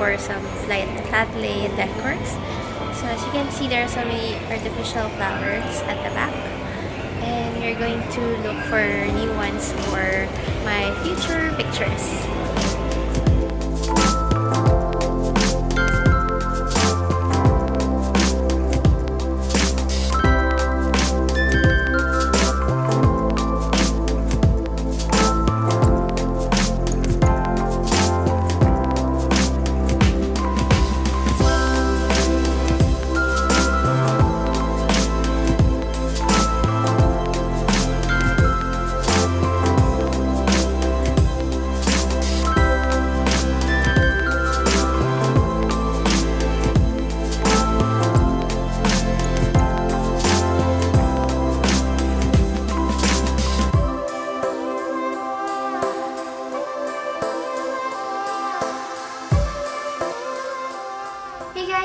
for some Flatlay decors. So as you can see, there are so many artificial flowers at the back. And we're going to look for new ones for my future pictures.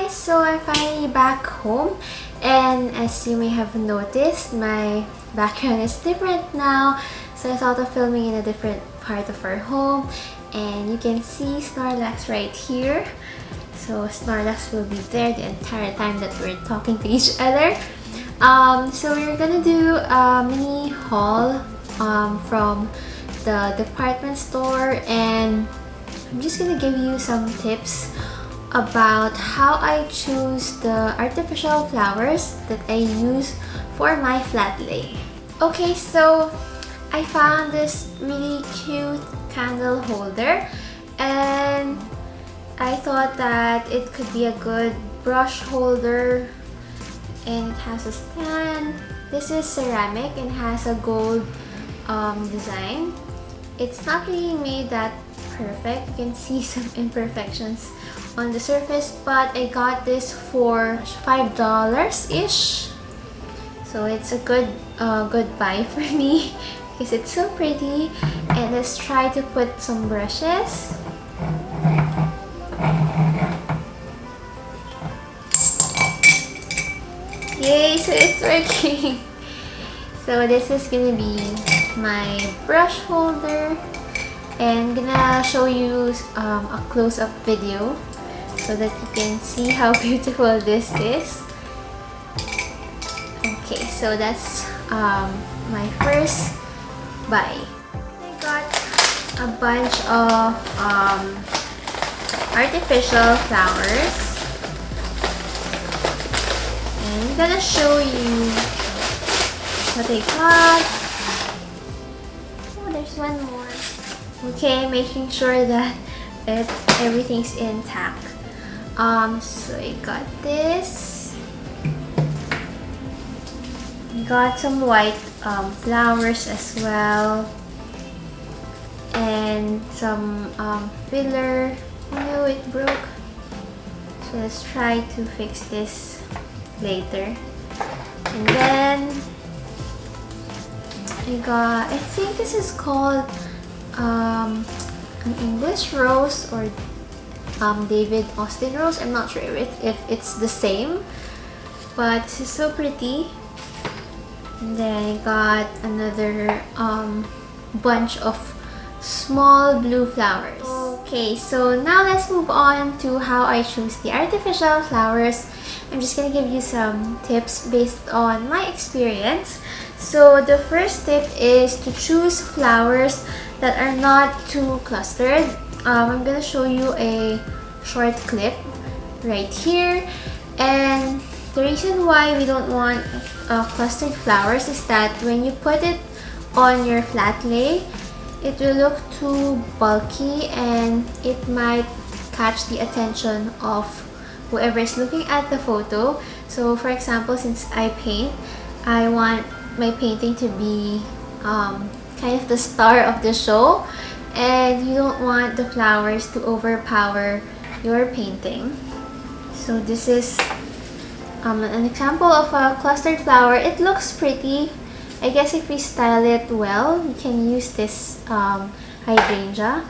So I'm finally back home, and as you may have noticed, my background is different now. So I thought of filming in a different part of our home, and you can see Snorlax right here. So Snorlax will be there the entire time that we're talking to each other. So we're gonna do a mini haul from the department store, and I'm just gonna give you some tips about how I choose the artificial flowers that I use for my Flatlay. Okay, so I found this really cute candle holder, and I thought that it could be a good brush holder, and it has a stand. This is ceramic and has a gold design. It's not really made that perfect. You can see some imperfections on the surface, but I got this for $5-ish. So it's a good buy for me because it's so pretty. And let's try to put some brushes. Yay, so it's working. So this is gonna be my brush holder, and I'm gonna show you a close-up video so that you can see how beautiful this is. Okay, so that's my first buy. I got a bunch of artificial flowers, and I'm gonna show you what I got. Oh, there's one more. Okay, making sure that everything's intact. So I got this. Got some white flowers as well, and some filler. Oh no, it broke. So let's try to fix this later. And then I think this is called an English rose or David Austin rose. I'm not sure if it's the same, but this is so pretty. And then I got another bunch of small blue flowers. Okay, so now let's move on to how I choose the artificial flowers. I'm just gonna give you some tips based on my experience. So the first tip is to choose flowers that are not too clustered. I'm gonna show you a short clip right here, and the reason why we don't want clustered flowers is that when you put it on your Flatlay, it will look too bulky and it might catch the attention of whoever is looking at the photo. So for example, since I paint, I want my painting to be kind of the star of the show, and you don't want the flowers to overpower your painting. So this is an example of a clustered flower. It looks pretty. I guess if we style it well, we can use this hydrangea,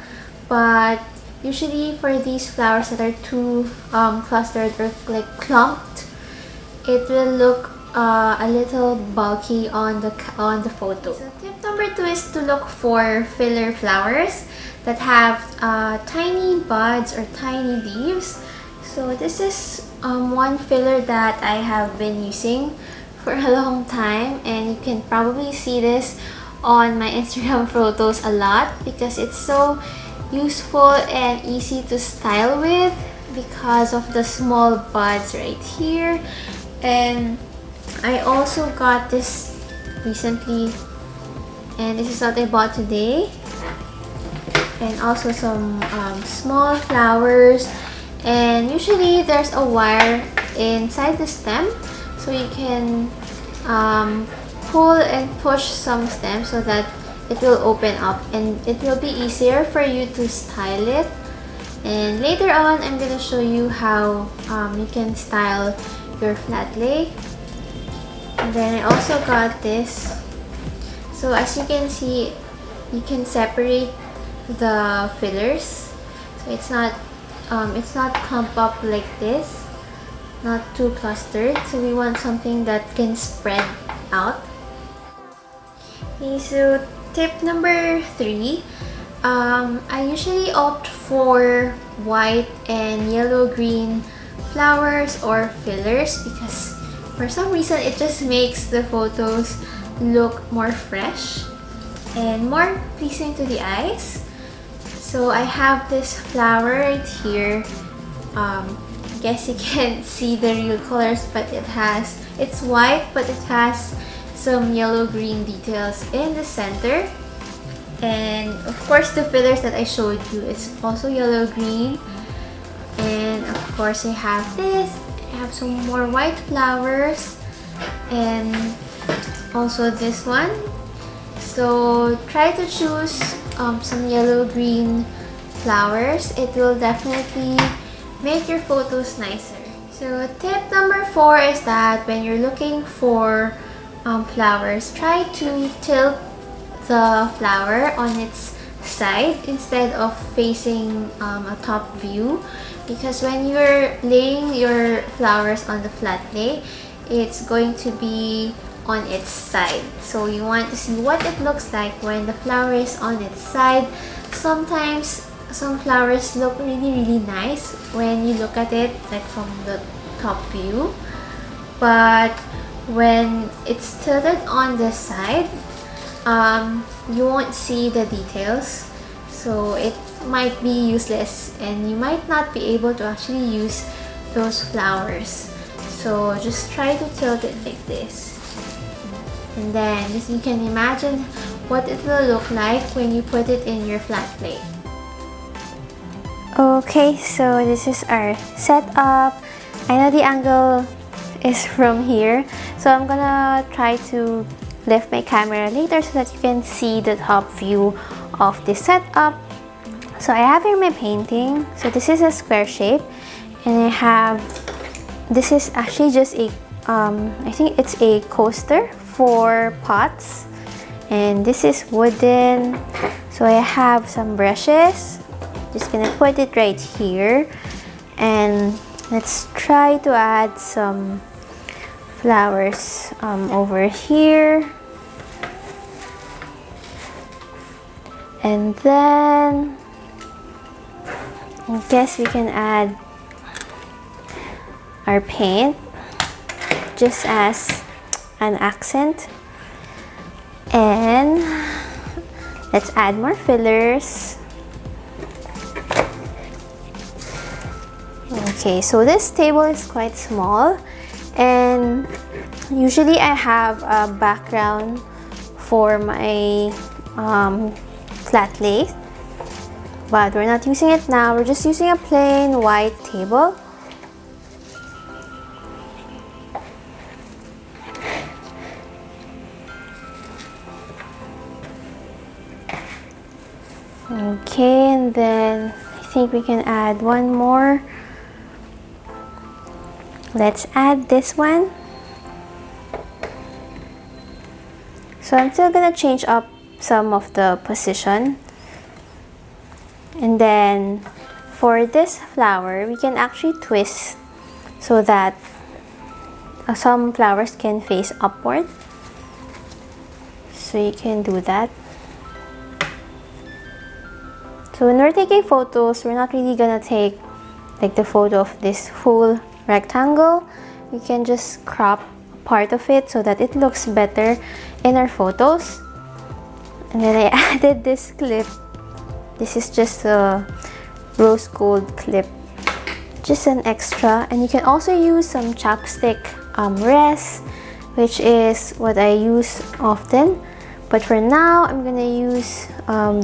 but usually for these flowers that are too clustered or like clumped, it will look a little bulky on the photo. So tip number 2 is to look for filler flowers that have tiny buds or tiny leaves. So this is one filler that I have been using for a long time, and you can probably see this on my Instagram photos a lot because it's so useful and easy to style with because of the small buds right here. And I also got this recently, and this is what I bought today. And also some small flowers, and usually there's a wire inside the stem, so you can pull and push some stems so that it will open up and it will be easier for you to style it. And later on I'm gonna show you how you can style your Flatlay. And then I also got this. So as you can see, you can separate the fillers, so it's not clumped up like this, not too clustered. So we want something that can spread out. Okay, so tip number 3, I usually opt for white and yellow-green flowers or fillers because for some reason it just makes the photos look more fresh and more pleasing to the eyes. So I have this flower right here. I guess you can't see the real colors, but it's white, but it has some yellow-green details in the center. And of course the fillers that I showed you, it's also yellow-green. And of course I have this. I have some more white flowers and also this one. So try to choose some yellow-green flowers. It will definitely make your photos nicer. So tip number 4 is that when you're looking for flowers, try to tilt the flower on its side instead of facing a top view, because when you're laying your flowers on the Flatlay, it's going to be on its side. So you want to see what it looks like when the flower is on its side. Sometimes some flowers look really nice when you look at it like from the top view, but when it's tilted on the side, you won't see the details, so it might be useless and you might not be able to actually use those flowers. So just try to tilt it like this, and then you can imagine what it will look like when you put it in your Flatlay. Okay, so this is our setup. I know the angle is from here, so I'm gonna try to lift my camera later so that you can see the top view of this setup. So I have here my painting. So this is a square shape, and this is actually just a I think it's a coaster for pots, and this is wooden. So I have some brushes. Just gonna put it right here, and let's try to add some flowers over here. And then I guess we can add our paint just as an accent. And let's add more fillers. Okay, so this table is quite small, and usually I have a background for my Flatlay, but we're not using it now. We're just using a plain white table. Okay, and then I think we can add one more. Let's add this one. So I'm still gonna change up some of the position. And then for this flower, we can actually twist so that some flowers can face upward, so you can do that. So when we're taking photos, we're not really gonna take like the photo of this whole rectangle. We can just crop part of it so that it looks better in our photos. And then I added this clip. This is just a rose gold clip, just an extra. And you can also use some chapstick res, which is what I use often. But for now, I'm gonna use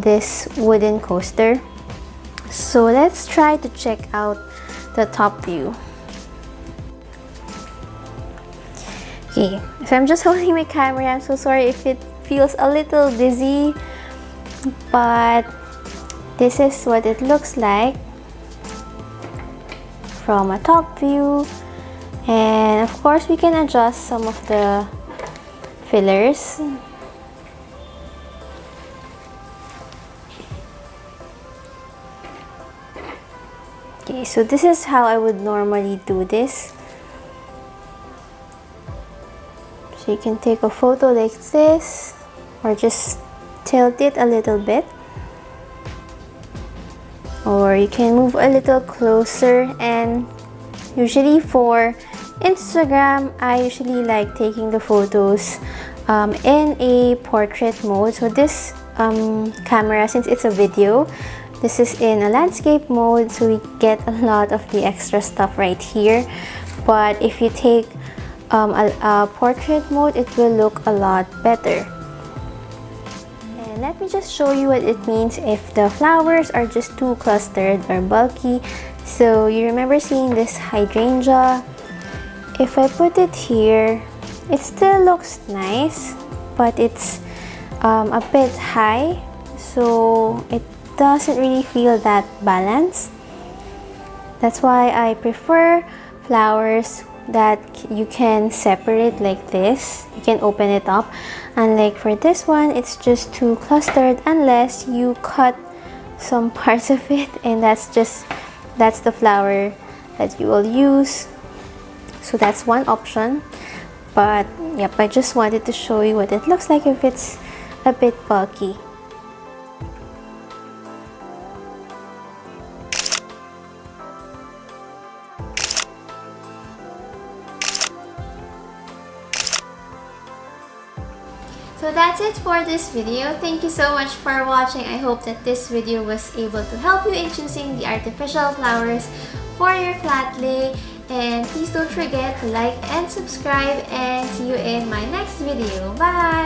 this wooden coaster. So let's try to check out the top view. Okay, so I'm just holding my camera. I'm so sorry if it feels a little dizzy, but this is what it looks like from a top view. And of course, we can adjust some of the fillers. Okay, so this is how I would normally do this. So you can take a photo like this, or just tilt it a little bit. Or you can move a little closer, and usually for Instagram, I usually like taking the photos in a portrait mode. So this camera, since it's a video, this is in a landscape mode, so we get a lot of the extra stuff right here. But if you take a portrait mode, it will look a lot better. And let me just show you what it means if the flowers are just too clustered or bulky. So you remember seeing this hydrangea? If I put it here, it still looks nice, but it's a bit high, so it doesn't really feel that balanced. That's why I prefer flowers that you can separate like this. You can open it up, and like for this one, it's just too clustered unless you cut some parts of it, and that's the flower that you will use. So that's one option. But yep, I just wanted to show you what it looks like if it's a bit bulky. So that's it for this video. Thank you so much for watching. I hope that this video was able to help you in choosing the artificial flowers for your flatlay. And please don't forget to like and subscribe, and see you in my next video. Bye!